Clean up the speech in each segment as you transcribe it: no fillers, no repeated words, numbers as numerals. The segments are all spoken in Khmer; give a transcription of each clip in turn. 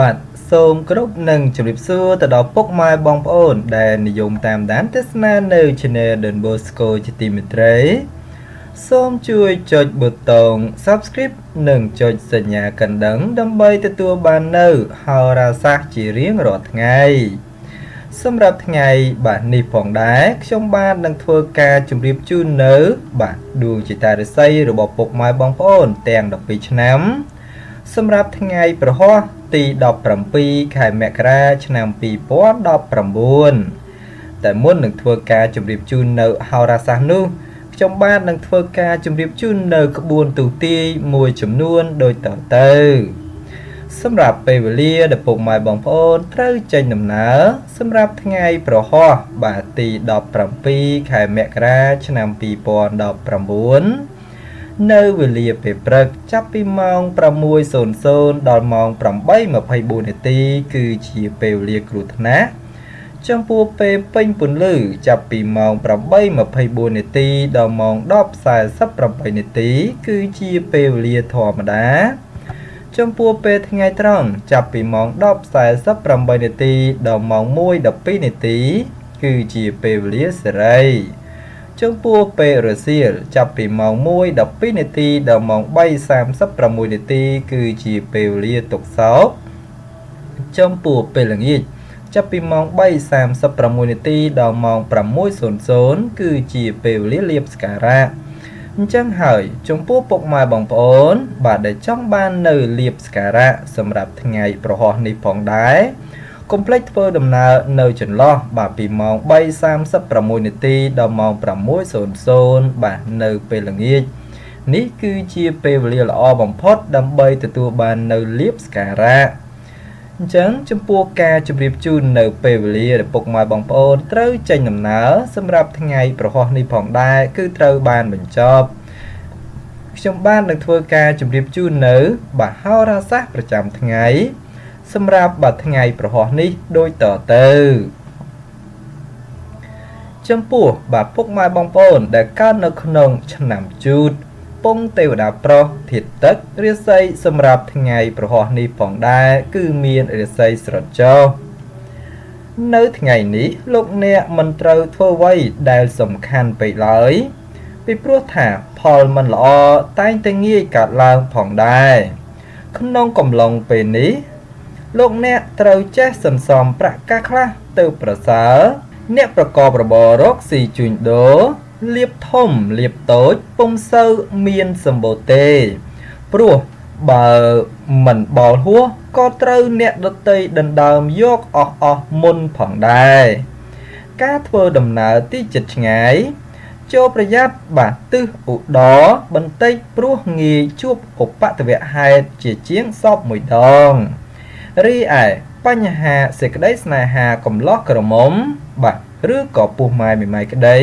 បាទសូមគោរពនឹងជម្រាបសួរទៅដល់ពុកម៉ែបងប្អូនដែលនិយមតាមដានទស្សនានៅ Channel Don Bosco ជាទីមេត្រីសូមជួយចុចប៊ូតុង Subscribe និងចុចសញ្ញាកណ្ដឹងដើម្បីទទួលបាននូវហោរាសាស្ត្រជារៀងរាល់ថ្ងៃសម្រាប់ថ្ងៃបាទនេះផងដែរខ្ញុំបាននឹងធ្វើការជម្រាបជូននៅបាទដួងជាតារាសីរបស់ពុកម៉ែបងប្អូនទាំង12ឆ្នាំសម្រាប់ថ្ងៃប្រហ័សទី17ខែមករាឆ្នាំ2019តែមុននឹងធ្វើការជម្រាបជូននៅហោរាសាស្ត្រនោះខ្ញុំបាននឹងធ្វើការជម្រាបជូននៅក្បួនទូទាយមួយចំនួនដូចតទៅសម្រាប់ពេលវេលាដែលពុកម៉ែបងប្អូនត្រូវចេញដំណើរសម្រាប់ថ្ងៃប្រហ័សបាទទី17ខែមករាឆ្នាំ2019នៅវេលាពេលព្រឹកចាប់ពីម៉ោង 6:00 ដល់ម៉ោង 8:24 នាទីគឺជាពេលវេលាគ្រោះថ្នាក់ចំពោះពេលពេញពន្លឺចាប់ពីម៉ោង 8:24 នាទីដល់ម៉ោង 10:48 នាទីគឺជាពេលវេលាធម្មតាចំពោះពេលថ្ងៃត្រង់ចាប់ពីម៉ោង 10:48 នាទីដល់ម៉ោង 1:12 នាទីគឺជាពេលវេលាសេរីចំពោះពេលរសៀលចាប់ពីម៉ោង 1:12 នាទីដល់ម៉ោង 3:36 នាទីគឺជាពេលវេលាទុកសោកចំពោះពេលល្ងាចចាប់ពីម៉ោង 3:36 នាទីដល់ម៉ោង 6:00 គឺជាពេលវេលាលាភសក្ការៈអញ្ចឹងហើយចំពោះពុកម៉ែបងប្អូនបាទដែលចង់បាននៅលាភសក្ការៈសម្រាប់ថ្ងៃប្រហ័សនេះផងដែរកុំភ្លេចធ្វើដំណើរនៅចន្លោះបាទពីម៉ោង 3:36 នាទីដល់ម៉ោង 6:00 បាទនៅពេលល្ងាចនេះគឺជាពេលវេលាល្អបំផុតដើម្បីទទួលបាននៅលាភសក្ការៈអញ្ចឹងចំពោះការជម្រាបជូននៅពេលវេលាដែលពុកម៉ែបងប្អូនត្រូវចេញដំណើរសម្រាប់ថ្ងៃប្រហ័សនេះផងដែរគឺត្រូវបានបញ្ចប់ខ្ញុំបាននឹងធ្វើការជម្រាបជូននៅបាទហោរាសាស្ត្រប្រចាំថ្ងៃសម្រាប់បាទថ្ងៃប្រហ័សនេះដូចតទៅចំពោះបាទពុកម៉ែបងប្អូនដែលកើតនៅក្នុងឆ្នាំជូតពងទេវតាប្រុសធាតុទឹករាសីសម្រាប់ថ្ងៃប្រហ័សនេះផងដែរគឺមានរាសីស្រចុះនៅថ្ងៃនេះលោកអ្នកមិនត្រូវធ្វើអ្វីដែលសំខាន់ពេកឡើយពីព្រោះថាផលមិនល្អតែងតែងាយកើតឡើងផងដែរក្នុងកំឡុងពេលនេះលោកអ្នកត្រូវចេះសន្សំប្រាក់កាសខ្លះទៅប្រសើរអ្នកប្រកបរបររកស៊ីជួញដូរលៀបធំលៀបតូចពុំសូវមានសម្បូរទេព្រោះបើមិនបោលហួសក៏ត្រូវអ្នកដតីដណ្ដើមយកអស់មុនផងដែរការធ្វើដំណើរទីជិតឆ្ងាយចូលប្រយ័ត្នបាទទិសឧត្តរបន្តិចព្រោះងាយជួបឧបទ្ទវហេតុជាជាងសពមួយដងរីឯបញ្ហាសេចក្តីស្នេហាកំឡោះក្រមុំបាទឬក៏ពោះម៉ាយមេម៉ាយក្តី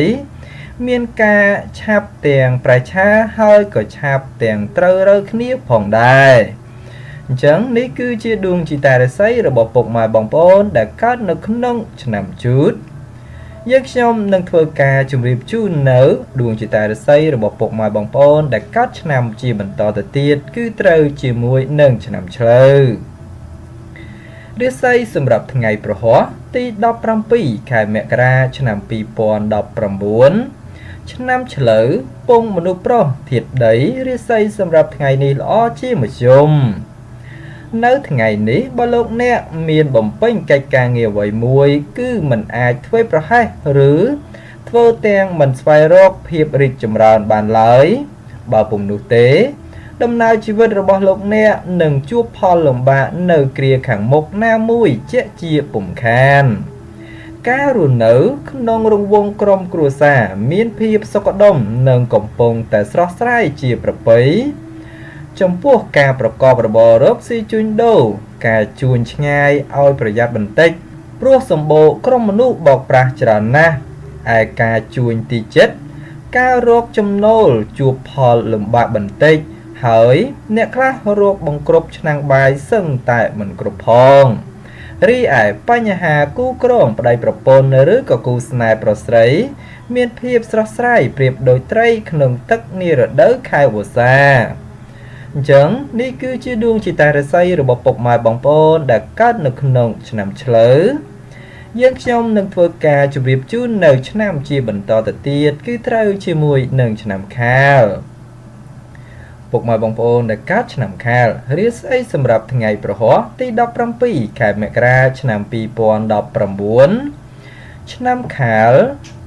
មានការឆាប់ទាំងប្រឆាហើយក៏ឆាប់ទាំងត្រូវរើគ្នាផងដែរអញ្ចឹងនេះគឺជាដួងជាតារាសីរបស់ពុកម៉ែបងប្អូនដែលកើតនៅក្នុងឆ្នាំជូតយើងខ្ញុំនឹងធ្វើការជម្រាបជូននៅដួងជាតារាសីរបស់ពុកម៉ែបងប្អូនដែលកើតឆ្នាំជាបន្តទៅទៀតគឺត្រូវជាមួយនឹងឆ្នាំឆ្លូវរាសីសម្រាប់ថ្ងៃប្រហ័សទី17ខែមករាឆ្នាំ2019ឆ្នាំឆ្លូវពងមនុស្សប្រុសធាតុដីរាសីសម្រាប់ថ្ងៃនេះល្អជាមធ្យមនៅថ្ងៃនេះបើលោកអ្នកមានបំពេញកិច្ចការងារអ្វីមួយគឺមិនអាចធ្វើប្រហែសឬធ្វើទាំងមិនស្វែងរកភាពរីកចម្រើនបានឡើយបើពុំនោះទេដំណើរជីវិតរបស់លោកអ្នកនឹងជួបផលលំបាកនៅគ្រាខាងមុខណាមួយជាក់ជាពុំខានការរស់នៅក្នុងរង្វង់ក្រុមគ្រួសារមានភាពសុខដុមនិងកំពុងតែស្រស់ស្រាយជាប្រពៃចំពោះការប្រកបរបររកស៊ីជួញដូរការជួញឆ្ងាយឲ្យប្រយ័ត្នបន្តិចព្រោះសម្បូរក្រុមមនុស្សបោកប្រាស់ច្រើនណាស់ឯការជួញទីជិតការរកចំណូលជួបផលលំបាកបន្តិចហើយអ្នកខ្លះរកបង្ក្រប់ឆ្នាំងបាយសឹងតែមិនគ្រប់ផងរីឯបញ្ហាគូក្រងប្តីប្រពន្ធឬក៏គូស្នេហ៍ប្រុសស្រីមានភាពស្រស់ស្រាយប្រៀបដូចត្រីក្នុងទឹកនារដូវខែវស្សា អញ្ចឹងនេះគឺជាដួងជាតារាសីរបស់ពុកម៉ែបងប្អូនដែលកើតនៅក្នុងឆ្នាំឆ្លូវយើងខ្ញុំនឹងធ្វើការជម្រាបជូននៅឆ្នាំជាបន្តទៅទៀតគឺត្រូវជាមួយនឹងឆ្នាំខាលពុកម៉ែបងប្អូនដែលកើតឆ្នាំខាលរៀបស្អីសម្រាប់ថ្ងៃប្រហ័សទី17ខែមករាឆ្នាំ2019ឆ្នាំខាល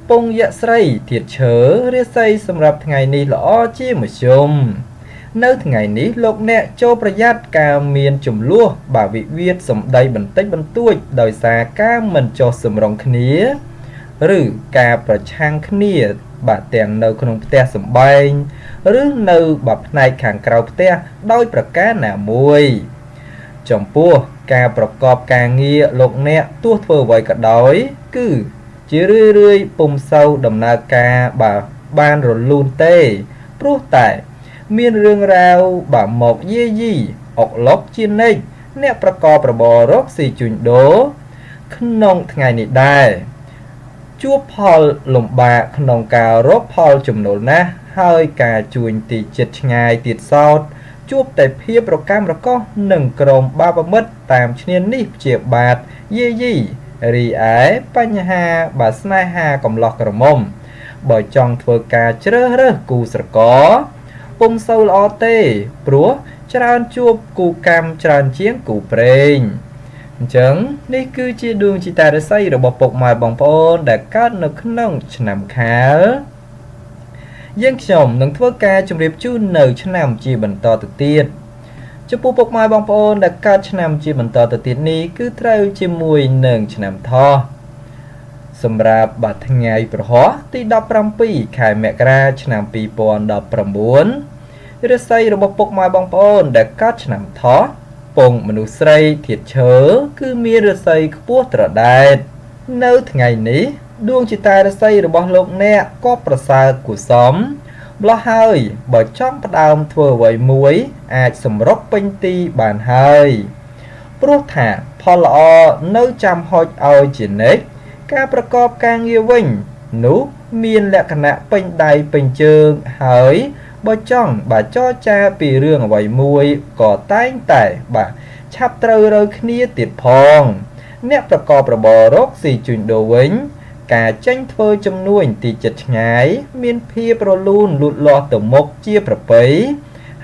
ពងយក្សស្រីធាតុឈើរៀបស្អីសម្រាប់ថ្ងៃនេះល្អជាមធ្យមនៅថ្ងៃនេះលោកអ្នកចូលប្រយ័ត្នការមានចំនួនបាទវិវាទសម្ដីបន្តិចបន្តួចដោយសារការមិនចុះសម្រុងគ្នាឬការប្រឆាំងគ្នាបាទទាំងនៅក្នុងផ្ទះសម្បែងឬនៅបាទផ្នែកខាងក្រៅផ្ទះដោយប្រការណាមួយចំពោះការប្រកបការងារលោកអ្នកទោះធ្វើអ្វីក៏ដោយគឺជារឿយពុំសូវដំណើរការបាទបានរលូនទេព្រោះតែមានរឿងរ៉ាវបាទមកយាយីអុកឡុកជានិច្ចអ្នកប្រកបរបររកស៊ីជួញដូរក្នុងថ្ងៃនេះដែរជួបផលលំបាកក្នុងការរកផលចំណូលណាស់ហើយការជួញទីចិត្តឆ្ងាយទៀតសោតជួបតែភាពរកាំរកោសនិងក្រុមបាបមិត្តតាមឈ្នានេះព្យាបាទយាយីរីឯបញ្ហាបាទស្នេហាកំឡោះក្រមុំបើចង់ធ្វើការជ្រើសរើសគូស្រករពុំសូវល្អទេព្រោះច្រើនជួបគូកម្មច្រើនជាងគូព្រេងអញ្ចឹងនេះគឺជាដួងជាតារាសីរបស់ពុកម៉ែបងប្អូនដែលកើតនៅក្នុងឆ្នាំខាលយើងខ្ញុំនឹងធ្វើការជម្រាបជូននៅឆ្នាំជាបន្តទៅទៀតចំពោះពុកម៉ែបងប្អូនដែលកើតឆ្នាំជាបន្តទៅទៀតនេះគឺត្រូវជាមួយនឹងឆ្នាំថោះសម្រាប់បាទថ្ងៃប្រហ័សទី17ខែមករាឆ្នាំ2019រាសីរបស់ពុកម៉ែបងប្អូនដែលកើតឆ្នាំថោះពងមនុស្សស្រីធាតុឈើគឺមានរាសីខ្ពស់ត្រដែតនៅថ្ងៃនេះដួងជាតារាសីរបស់លោកអ្នកក៏ប្រសើរគួរសមម្ល៉េះហើយបើចង់ផ្ដើមធ្វើអ្វីមួយអាចសម្រុកពេញទីបានហើយព្រោះថាផលល្អនៅចាំហុចឲ្យជានិច្ចការប្រកបការងារវិញនោះមានលក្ខណៈពេញដៃពេញជើងហើយបើចង់បាទចរចាពីរឿងអ្វីមួយក៏តែងតែបាទឆាប់ត្រូវរើគ្នាទៀតផងអ្នកប្រកបរបររកស៊ីជួញដូរវិញការចេញធ្វើចំនួនទីចិត្តឆ្ងាយមានភាពរលូនលូតលាស់ទៅមុខជាប្រពៃ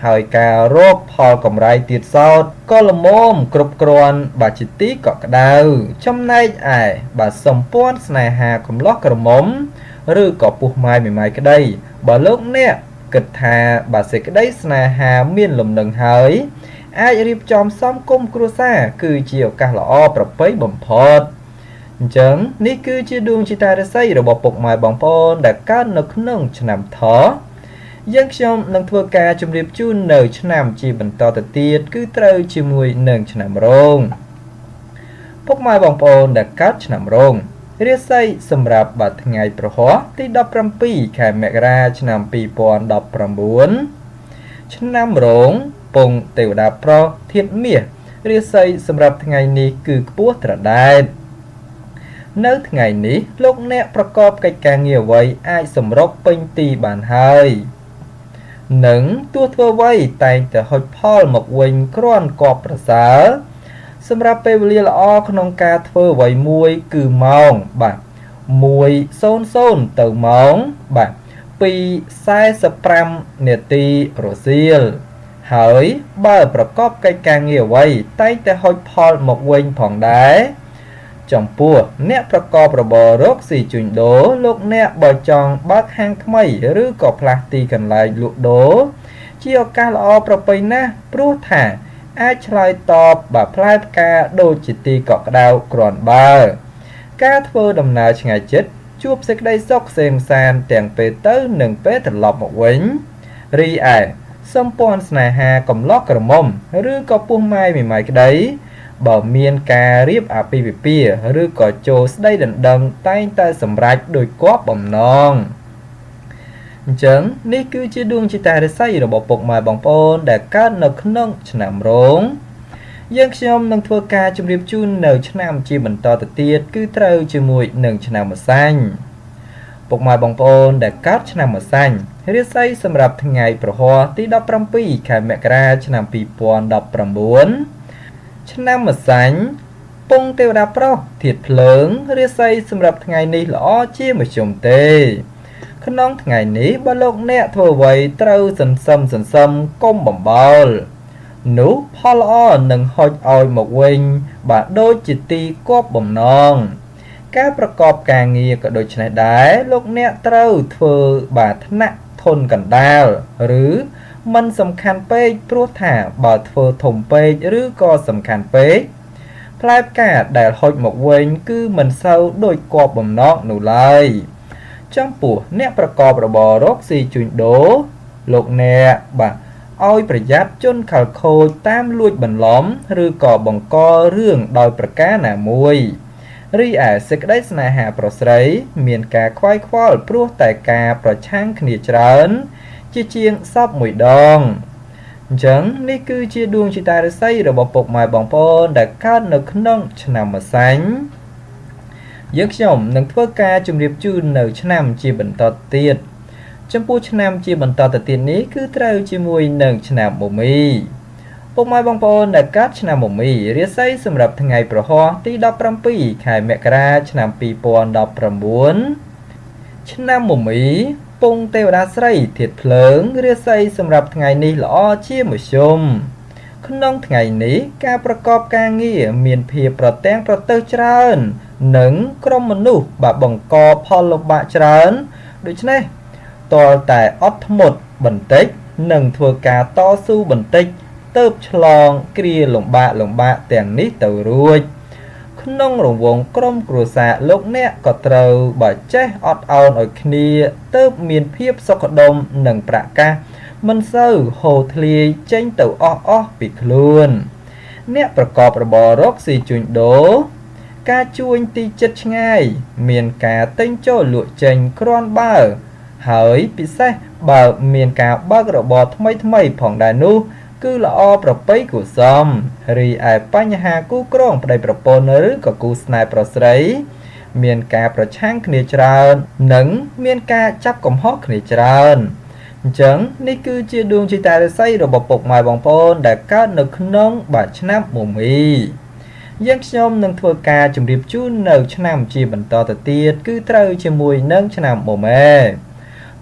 ហើយការរកផលកម្រៃទៀតសោតក៏ល្មមគ្រប់គ្រាន់បាទជាទីកក់ក្ដៅចំណែកឯបាទសម្ព័ន្ធស្នេហាកំឡោះក្រមុំឬក៏ពុះម៉ាយមេម៉ាយក្តីបើលោកអ្នកគិតថាបាទសេចក្តីស្នេហាមានលំនឹងហើយអាចរៀបចំសំគុំគ្រួសារគឺជាឱកាសល្អប្រពៃបំផុតអញ្ចឹងនេះគឺជាដួងជាតារាសីរបស់ពុកម៉ែបងប្អូនដែលកើតនៅក្នុងឆ្នាំថោះយើងខ្ញុំនឹងធ្វើការជម្រាបជូននៅឆ្នាំជាបន្តទៅទៀតគឺត្រូវជាមួយនឹងឆ្នាំរោងពុកម៉ែបងប្អូនដែលកើតឆ្នាំរោងរាសីសម្រាប់បាទថ្ងៃប្រហ័សទី17ខែមករាឆ្នាំ2019ឆ្នាំរោងពងទេវតាប្រុសធាតុមាសរាសីសម្រាប់ថ្ងៃនេះគឺខ្ពស់ត្រដែតនៅថ្ងៃនេះលោកអ្នកប្រកបកិច្ចការងារអ្វីអាចសម្រុកពេញទីបានហើយនឹងទោះធ្វើអ្វីតែងតែហុចផលមកវិញគ្រាន់ក៏ប្រសើរសម្រាប់ពេលវេលាល្អក្នុងការធ្វើអ្វីមួយគឺម៉ោងបាទ1:00ទៅម៉ោងបាទ2:45នាទីរសៀលហើយបើប្រកបកិច្ចការងារអ្វីតែងតែហុចផលមកវិញផងដែរចំពោះអ្នកប្រកបរបររកស៊ីជួញដូរលោកអ្នកបើចង់បើកហាងថ្មីឬក៏ផ្លាស់ទីកន្លែងលក់ដូរជាឱកាសល្អប្រពៃណាស់ព្រោះថាអាចឆ្លើយតបបាទផ្លែផ្កាដូចជាទីកក់ក្ដៅគ្រាន់បើការធ្វើដំណើរឆ្ងាយជិតជួបសេចក្តីសុខក្សេមក្សាន្តទាំងពេលទៅនិងពេលត្រឡប់មកវិញរីឯសម្ព័ន្ធស្នេហាកំឡោះក្រមុំឬក៏ពុះម៉ាយមេម៉ាយក្តីបើមានការរៀបអាពាហ៍ពិពាហ៍ឬក៏ចូលស្ដីដណ្ដឹងតែងតែសម្រេចដោយគប់បំណងអញ្ចឹងនេះគឺជាដួងជាតារាសីរបស់ពុកម៉ែបងប្អូនដែលកើតនៅក្នុងឆ្នាំរោងយើងខ្ញុំនឹងធ្វើការជម្រាបជូននៅឆ្នាំជាបន្តទៅទៀតគឺត្រូវជាមួយនឹងឆ្នាំម្សាញ់ ពុកម៉ែបងប្អូនដែលកើតឆ្នាំម្សាញ់រាសីសម្រាប់ថ្ងៃប្រហ័សទី17ខែមករាឆ្នាំ2019ឆ្នាំម្សាញ់ពងទេវតាប្រុសធាតុភ្លើងរាសីសម្រាប់ថ្ងៃនេះល្អជាមធ្យមទេក្នុងថ្ងៃនេះបើលោកអ្នកធ្វើអ្វីត្រូវសន្សំកុំបំបោលនោះផលល្អនឹងហុចឲ្យមកវិញបាទដូចជាទីគប់បំណងការប្រកបការងារក៏ដូចនេះដែរលោកអ្នកត្រូវធ្វើបាទថ្នាក់ធនកណ្ដាលឬมันសំខាន់ពេកព្រោះថាបើធ្វើធំពេកឬក៏សំខាន់ពេកផ្លែផ្កាដែលហុចមកវិញគឺមិនសូវដូចគប់បំណងនោះឡើយចំពោះអ្នកប្រកបរបររកស៊ីជួញដូរលោកអ្នកបាទឲ្យប្រយ័ត្នជនខលខូចតាមលួចបន្លំឬក៏បង្ករឿងដោយប្រការណាមួយរីឯសេចក្តីស្នេហាប្រុសស្រីមានការខ្វាយខ្វល់ព្រោះតែការប្រឆាំងគ្នាច្រើនជាជាងសពមួយដងអញ្ចឹងនេះគឺជាដួងជតារាសីរបស់ពុកម៉ែបងប្អូនដែលកើតនៅក្នុងឆ្នាំម្សាញ់យើងខ្ញុំនឹងធ្វើការជម្រាបជូននៅឆ្នាំជាបន្តទៀតចំពោះឆ្នាំជាបន្តទៅទៀតនេះគឺត្រូវជាមួយនឹងឆ្នាំមមីពុកម៉ែបងប្អូនដែលកើតឆ្នាំមមីរាសីសម្រាប់ថ្ងៃប្រហ័សទី17ខែមករាឆ្នាំ2019ឆ្នាំមមីពងទេវតាស្រីធាតុភ្លើងរាសីសម្រាប់ថ្ងៃនេះល្អជាមធ្យមក្នុងថ្ងៃនេះការប្រកបការងារមានភាពប្រទាំងប្រទើសច្រើននិងក្រុមមនុស្សបាទបង្កផលលំបាកច្រើនដូច្នេះតលតែអត់ធ្មត់បន្តិចនិងធ្វើការតស៊ូបន្តិចទៅឆ្លងគ្រាលំបាកទាំងនេះទៅរួចក្នុងរង្វង់ក្រុមគ្រួសារលោកអ្នកក៏ត្រូវបើចេះអត់ឱនឲ្យគ្នាទៅមានភាពសុខដុមនិងប្រកាសមិនសូវហូរធ្លាយចេញទៅអស់ពីខ្លួនអ្នកប្រកបរបររកស៊ីជួញដូរការជួញទីចិត្តឆ្ងាយមានការទិញចូលលក់ចេញគ្រាន់បើហើយពិសេសបើមានការបើករបរថ្មីផងដែរនោះគឺល្អប្រពៃគូសំរីឯបញ្ហាគូក្រងប្តីប្រពន្ធឬក៏គូស្នេហ៍ប្រុសស្រីមានការប្រឆាំងគ្នាច្រើននិងមានការចាប់កំហុសគ្នាច្រើនអញ្ចឹងនេះគឺជាដួងជតារាសីរបស់ពុកម៉ែបងប្អូនដែលកើតនៅក្នុងបាទឆ្នាំមមីយើងខ្ញុំនឹងធ្វើការជម្រាបជូននៅឆ្នាំជាបន្តទៅទៀតគឺត្រូវជាមួយនឹងឆ្នាំមមែ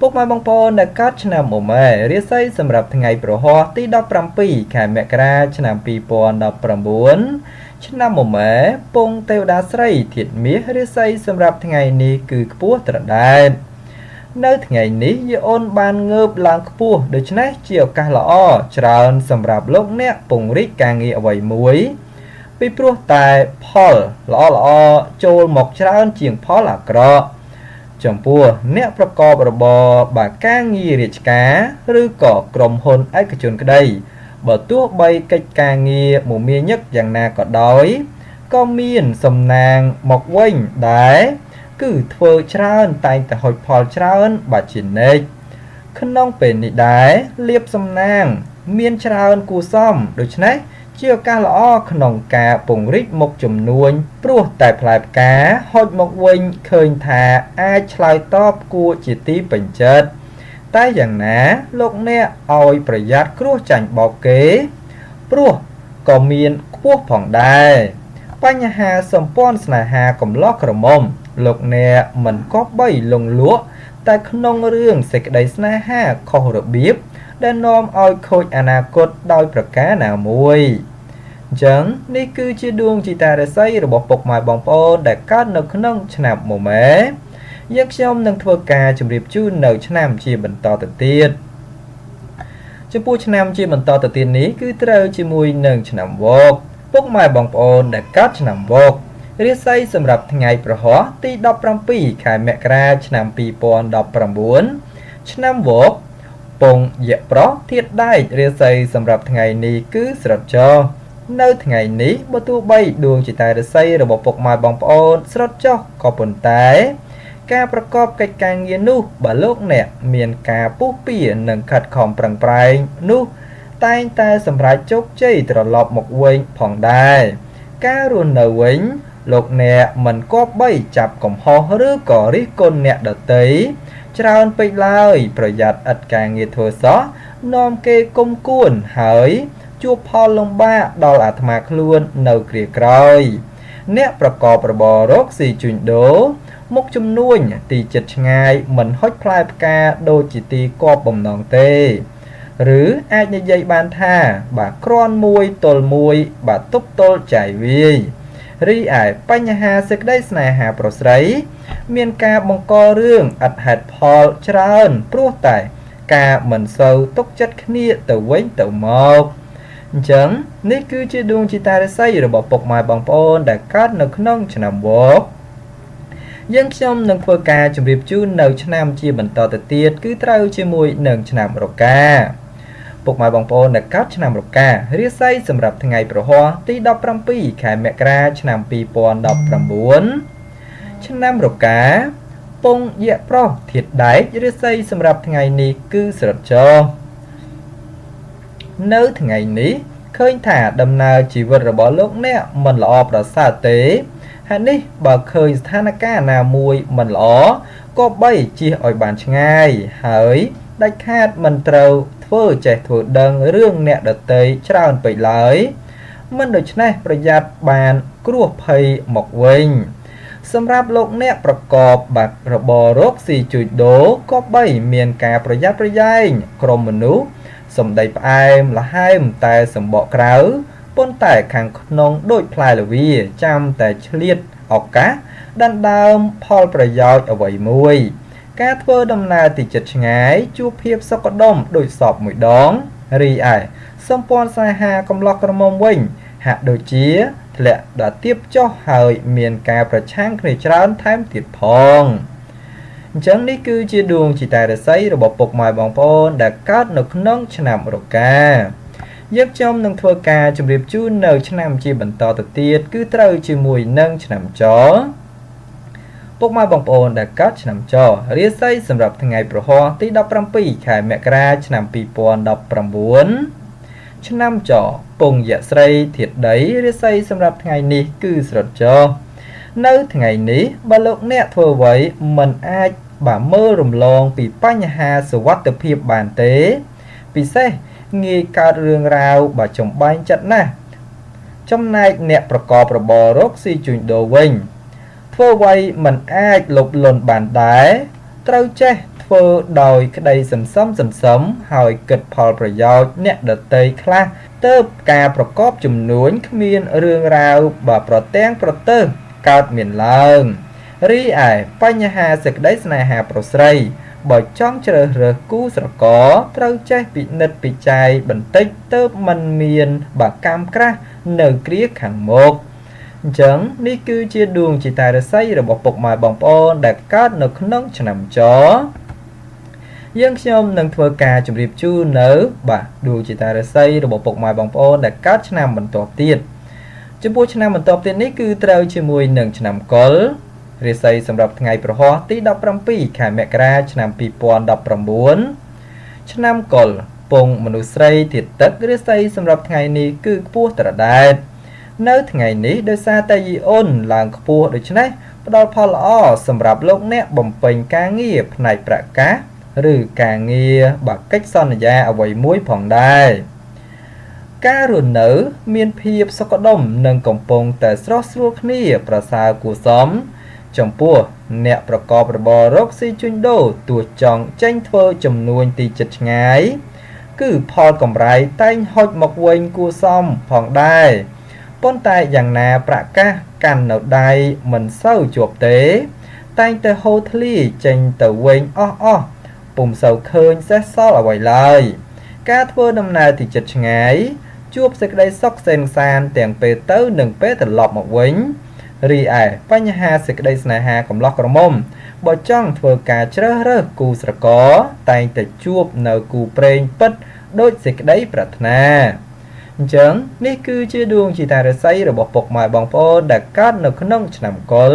ពុកម៉ែបងប្អូនដែលកើតឆ្នាំមមែរាសីសម្រាប់ថ្ងៃប្រហ័សទី17ខែមករាឆ្នាំ2019ឆ្នាំមមែពងទេវតាស្រីធាតុមាសរាសីសម្រាប់ថ្ងៃនេះគឺខ្ពស់ត្រដែតនៅថ្ងៃនេះយាអូនបានងើបឡើងខ្ពស់ដូច្នេះជាឱកាសល្អច្រើនសម្រាប់លោកអ្នកពង្រីកការងារអ្វីមួយពីព្រោះតែផលល្អចូលមកច្រើនជាងផលអាក្រក់ចំពោះអ្នកប្រកបរបរបាទការងាររាជការឬក៏ក្រុមហ៊ុនឯកជនក្តីបើទោះបីកិច្ចការងារមមាញឹកយ៉ាងណាក៏ដោយក៏មានសំណាងមកវិញដែរគឺធ្វើច្រើនតែងតែហុចផលច្រើនបាទជានិច្ចក្នុងពេលនេះដែរលៀបសំណាងមានច្រើនគួរសមដូច្នេះជាឱកាសល្អក្នុងការពង្រីកមុខជំនួញព្រោះតែផ្លែផ្កាហុចមកវិញឃើញថាអាចឆ្លើយតបគួរជាទីពេញចិត្តតែយ៉ាងណាលោកអ្នកឲ្យប្រយ័ត្នគ្រោះចាញ់បោកគេព្រោះក៏មានខ្ពស់ផងដែរបញ្ហាសម្ព័ន្ធស្នេហាកំឡោះក្រមុំលោកអ្នកមិនក៏បីលងលក់តែក្នុងរឿងសេចក្តីស្នេហាខុសរបៀបដែលនាំឲ្យខូចអនាគតដោយប្រការណាមួយអញ្ចឹងនេះគឺជាដួងជតារាសីរបស់ពុកម៉ែបងប្អូនដែលកើតនៅក្នុងឆ្នាំមមែយើងខ្ញុំនឹងធ្វើការជម្រាបជូននៅឆ្នាំជាបន្តទៅទៀតចំពោះឆ្នាំជាបន្តទៅទៀតនេះគឺត្រូវជាមួយនឹងឆ្នាំវកពុកម៉ែបងប្អូនដែលកើតឆ្នាំវករាសីសម្រាប់ថ្ងៃប្រហ័សទី17ខែមករាឆ្នាំ2019ឆ្នាំវកពងយៈប្រោះធាតុដែករាសីសម្រាប់ថ្ងៃនេះគឺស្រត់ចុះនៅថ្ងៃនេះបើទោះបីដួងជតារាសីរបស់ពុកម៉ែបងប្អូនស្រត់ចុះក៏ប៉ុន្តែការប្រកបកិច្ចការងារនោះបើលោកអ្នកមានការពុះពៀនិងខិតខំប្រឹងប្រែងនោះតែងតែសម្រេចជោគជ័យត្រឡប់មកវិញផងដែរការរស់នៅវិញ លោកអ្នកមិនគប្បីចាប់កំហុសឬក៏រិះគន់អ្នកដទៃច្រើនពេកឡើយប្រយ័ត្នឥតការងារធ្វើសោះនាំគេគុំគួនហើយជួបផលលំបាកដល់អាត្មាខ្លួននៅគ្រាក្រោយអ្នកប្រកបរបររកស៊ីជួញដូរមុខជំនួញទីចិត្តឆ្ងាយមិនហុចផ្លែផ្កាដូចជាទីគប់បំណងទេឬអាចនិយាយបានថាបាទគ្រាន់មួយទល់មួយបាទទប់ទល់ចៃវាយរីឯបញ្ហាសេចក្តីស្នេហាប្រុសស្រីមានការបង្ករឿងអត់ហេតុផលច្រើនព្រោះតែការមិនសូវទុកចិត្តគ្នាទៅវិញទៅមកអញ្ចឹងនេះគឺជាដួងចិត្តរាសីរបស់ពុកម៉ែបងប្អូនដែលកើតនៅក្នុងឆ្នាំវកយើងខ្ញុំនឹងធ្វើការជម្រាបជូននៅឆ្នាំជាបន្តទៅទៀតគឺត្រូវជាមួយនឹងឆ្នាំរកាពុកម៉ែបងប្អូនដែលកើតឆ្នាំរការាសីសម្រាប់ថ្ងៃប្រហ័សទី17ខែមករាឆ្នាំ2019ឆ្នាំរកាពងយៈប្រុសធាតុដែករាសីសម្រាប់ថ្ងៃនេះគឺស្រិតចនៅថ្ងៃនេះឃើញថាដំណើរជីវិតរបស់លោកអ្នកមិនល្អប្រសើរទេហេតុនេះបើឃើញស្ថានភាពណាមួយមិនល្អក៏បីជៀសឲ្យបានឆ្ងាយហើយដាច់ខាតមិនត្រូវធ្វើចេះធ្វើដឹងរឿងអ្នកដទៃច្រើនពេកឡើយមិនដូច្នេះប្រយ័ត្នបានគ្រោះភ័យមកវិញសម្រាប់លោកអ្នកប្រកបបាត់របររកស៊ីជួញដូរក៏បីមានការប្រយ័ត្នប្រយែងក្រុមមនុស្សសម្ដីផ្អែមល្ហែមតែសម្បកក្រៅប៉ុន្តែខាងក្នុងដូចផ្លែល្វាចាំតែឆ្លៀតឱកាសដណ្ដើមផលប្រយោជន៍អ្វីមួយការធ្វើដំណើរទីជិតឆ្ងាយជួបភាពសុខដុមដូចសពមួយដងរីឯសម្ព័ន្ធស្នេហាកំឡោះក្រមុំវិញហាក់ដូចជាធ្លាក់ដល់ទៀបចុះហើយមានការប្រឆាំងគ្នាច្រើនថែមទៀតផងអញ្ចឹងនេះគឺជាដួងចិត្តរាសីរបស់ពុកម៉ែបងប្អូនដែលកើតនៅក្នុងឆ្នាំរកាយើងខ្ញុំនឹងធ្វើការជម្រាបជូននៅឆ្នាំជាបន្តទៅទៀតគឺត្រូវជាមួយនឹងឆ្នាំចពុកម៉ែបងប្អូនដែលកើតឆ្នាំចរាសីសម្រាប់ថ្ងៃប្រហ័សទី17ខែមករាឆ្នាំ2019ឆ្នាំចពងយៈស្រីធាតុដីរាសីសម្រាប់ថ្ងៃនេះគឺស្រិតចនៅថ្ងៃនេះបើលោកអ្នកធ្វើអ្វីមិនអាចបាទមើលរំលងពីបញ្ហាសុវត្ថិភាពបានទេពិសេសងាយកើតរឿងរ៉ាវបាទចំបាញ់ចិត្តណាស់ចំណែកអ្នកប្រកបរបររកស៊ីជួញដូរវិញធ្វើអ្វីមិនអាចលុបលន់បានដែរត្រូវចេះធ្វើដោយក្តីសន្សំហើយគិតផលប្រយោជន៍អ្នកដទៃខ្លះទៅការប្រកបជំនួញគ្មានរឿងរ៉ាវបាទប្រទាំងប្រទើកើតមានឡើងរីឯបញ្ហាសេចក្តីស្នេហាប្រុសស្រីបើចង់ជ្រើសរើសគូស្រករត្រូវចេះពិនិត្យពិច័យបន្តិចទៅមិនមានបាកម្មក្រាស់នៅគ្រាខាងមុខអញ្ចឹងនេះគឺជាដួងចិត្តរាសីរបស់ពុកម៉ែបងប្អូនដែលកើតនៅក្នុងឆ្នាំចយើងខ្ញុំនឹងធ្វើការជម្រាបជូននៅបាទដួងចិត្តរាសីរបស់ពុកម៉ែបងប្អូនដែលកើតឆ្នាំបន្ទាប់ទៀតចំពោះឆ្នាំបន្ទាប់ទៀតនេះគឺត្រូវជាមួយនឹងឆ្នាំកុលរាសីសម្រាប់ថ្ងៃប្រហ័សទី17ខែមករាឆ្នាំ2019ឆ្នាំកុលពងមនុស្សស្រីធាតុទឹករាសីសម្រាប់ថ្ងៃនេះគឺខ្ពស់ត្រដែតនៅថ្ងៃនេះដោយសារតែយីអ៊ុនឡើងខ្ពស់ដូច្នេះផ្ដល់ផលល្អសម្រាប់លោកអ្នកបំពេញការងារផ្នែកប្រកាសឬការងារបាក់កិច្ចសន្យាអ្វីមួយផងដែរការរស់នៅមានភាពសុខដុមនិងកំពុងតែស្រស់ស្រួលគ្នាប្រសើរគួរសមចំពោះអ្នកប្រកបរបររកស៊ីជួញដូរទោះចង់ចេញធ្វើចំនួនទីចិត្តឆ្ងាយគឺផលកម្រៃតែងហុចមកវិញគួរសមផងដែរប៉ុន្តែយ៉ាងណាប្រកាសកាន់នៅដៃមិនសូវជាប់ទេតែងតែហូរធ្លាយចេញទៅវិញអស់ពុំសូវឃើញសេះសល់អ្វីឡើយការធ្វើដំណើរទីចិត្តឆ្ងាយជួបសេចក្តីសុខសេនសានទាំងពេលទៅនិងពេលត្រឡប់មកវិញរីឯបញ្ហាសេចក្តីស្នេហាកំឡោះក្រមុំបើចង់ធ្វើការជ្រើសរើសគូស្រករតែងតែជួបនៅគូព្រេងពិតដូចសេចក្តីប្រាថ្នាអញ្ចឹងនេះគឺជាដួងចិត្តរាសីរបស់ពុកម៉ែបងប្អូនដែលកើតនៅក្នុងឆ្នាំកុល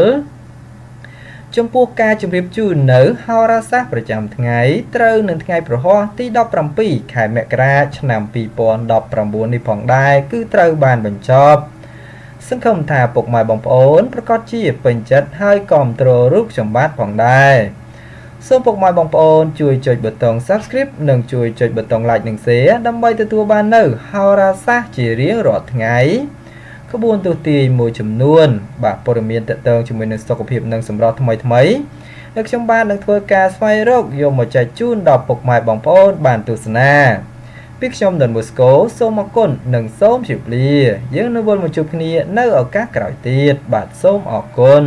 ចំពោះការជម្រាបជូននៅហោរាសាស្ត្រប្រចាំថ្ងៃត្រូវនឹងថ្ងៃប្រហ័សទី17ខែមករាឆ្នាំ2019នេះផងដែរគឺត្រូវបានបញ្ចប់ សង្ឃឹមថាពុកម៉ែបងប្អូនប្រកាសជាពេញចិត្តហើយគាំទ្ររូបខ្ញុំបាទផងដែរសូមពុកម៉ែបងប្អូនជួយចុចប៊ូតុង Subscribe និងជួយចុចប៊ូតុង Like និង Share ដើម្បីទទួលបាននូវហោរាសាស្ត្រជារៀងរាល់ថ្ងៃក្បួនទស្សន៍ទាយមួយចំនួនបាទព័ត៌មានតកតងជាមួយនឹងសុខភាពនិងសម្រស់ថ្មីដែលខ្ញុំបាននឹងធ្វើការស្វែងរកយកមកចែកជូនដល់ពុកម៉ែបងប្អូនបានទស្សនាពីខ្ញុំដនបូស្កូសូមអរគុណនិងសូមជម្រាបលាយើងនឹងវិលមកជួបគ្នានៅឱកាសក្រោយទៀតបាទសូមអរគុណ